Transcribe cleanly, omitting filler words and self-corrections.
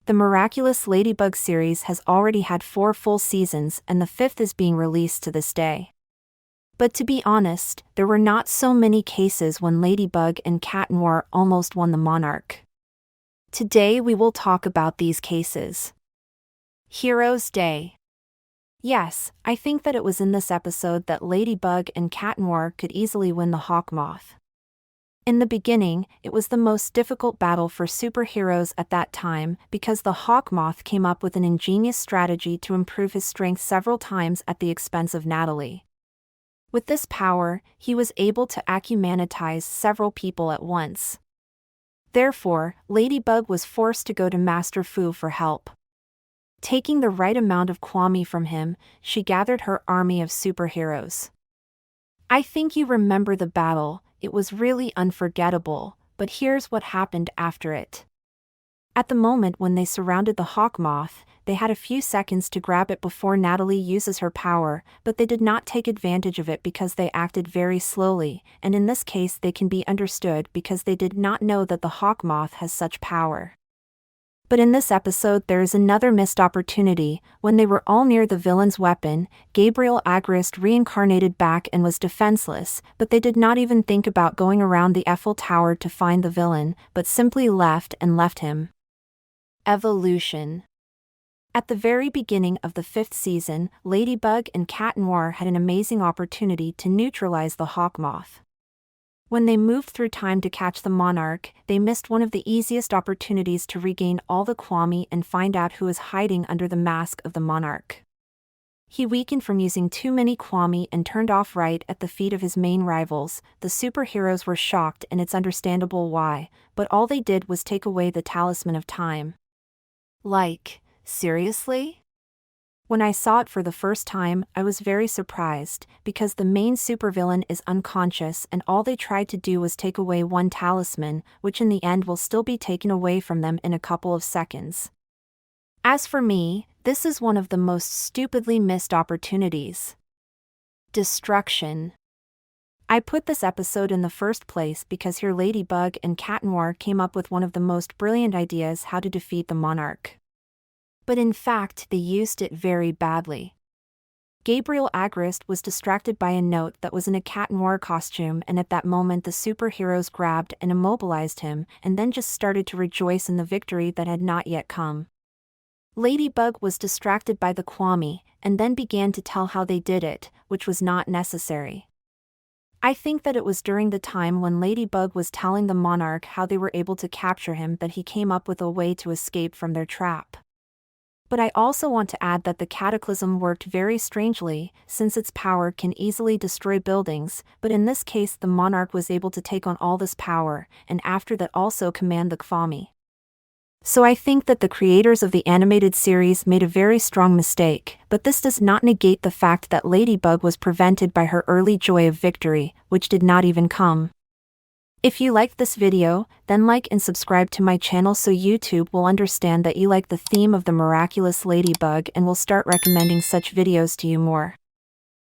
The Miraculous Ladybug series has already had 4 full seasons and the 5th is being released to this day. But to be honest, there were not so many cases when Ladybug and Cat Noir almost won the Monarch. Today we will talk about these cases. Heroes Day. Yes, I think that it was in this episode that Ladybug and Cat Noir could easily win the Hawk Moth. In the beginning, it was the most difficult battle for superheroes at that time because the Hawk Moth came up with an ingenious strategy to improve his strength several times at the expense of Natalie. With this power, he was able to acumanitize several people at once. Therefore, Ladybug was forced to go to Master Fu for help. Taking the right amount of Kwame from him, she gathered her army of superheroes. I think you remember the battle. It was really unforgettable, but here's what happened after it. At the moment when they surrounded the Hawk Moth, they had a few seconds to grab it before Natalie uses her power, but they did not take advantage of it because they acted very slowly, and in this case they can be understood because they did not know that the Hawk Moth has such power. But in this episode there is another missed opportunity. When they were all near the villain's weapon, Gabriel Agreste reincarnated back and was defenseless, but they did not even think about going around the Eiffel Tower to find the villain, but simply left him. Evolution. At the very beginning of the 5th season, Ladybug and Cat Noir had an amazing opportunity to neutralize the Hawk Moth. When they moved through time to catch the Monarch, they missed one of the easiest opportunities to regain all the Kwame and find out who is hiding under the mask of the Monarch. He weakened from using too many Kwame and turned off right at the feet of his main rivals. The superheroes were shocked and it's understandable why, but all they did was take away the talisman of time. Like, seriously? When I saw it for the first time, I was very surprised, because the main supervillain is unconscious and all they tried to do was take away one talisman, which in the end will still be taken away from them in a couple of seconds. As for me, this is one of the most stupidly missed opportunities. Destruction. I put this episode in the first place because here Ladybug and Cat Noir came up with one of the most brilliant ideas how to defeat the Monarch. But in fact they used it very badly. Gabriel Agreste was distracted by a note that was in a Cat Noir costume, and at that moment the superheroes grabbed and immobilized him and then just started to rejoice in the victory that had not yet come. Ladybug was distracted by the Kwame and then began to tell how they did it, which was not necessary. I think that it was during the time when Ladybug was telling the Monarch how they were able to capture him that he came up with a way to escape from their trap. But I also want to add that the Cataclysm worked very strangely, since its power can easily destroy buildings, but in this case the Monarch was able to take on all this power, and after that also command the Kwame. So I think that the creators of the animated series made a very strong mistake, but this does not negate the fact that Ladybug was prevented by her early joy of victory, which did not even come. If you liked this video, then like and subscribe to my channel so YouTube will understand that you like the theme of the Miraculous Ladybug and will start recommending such videos to you more.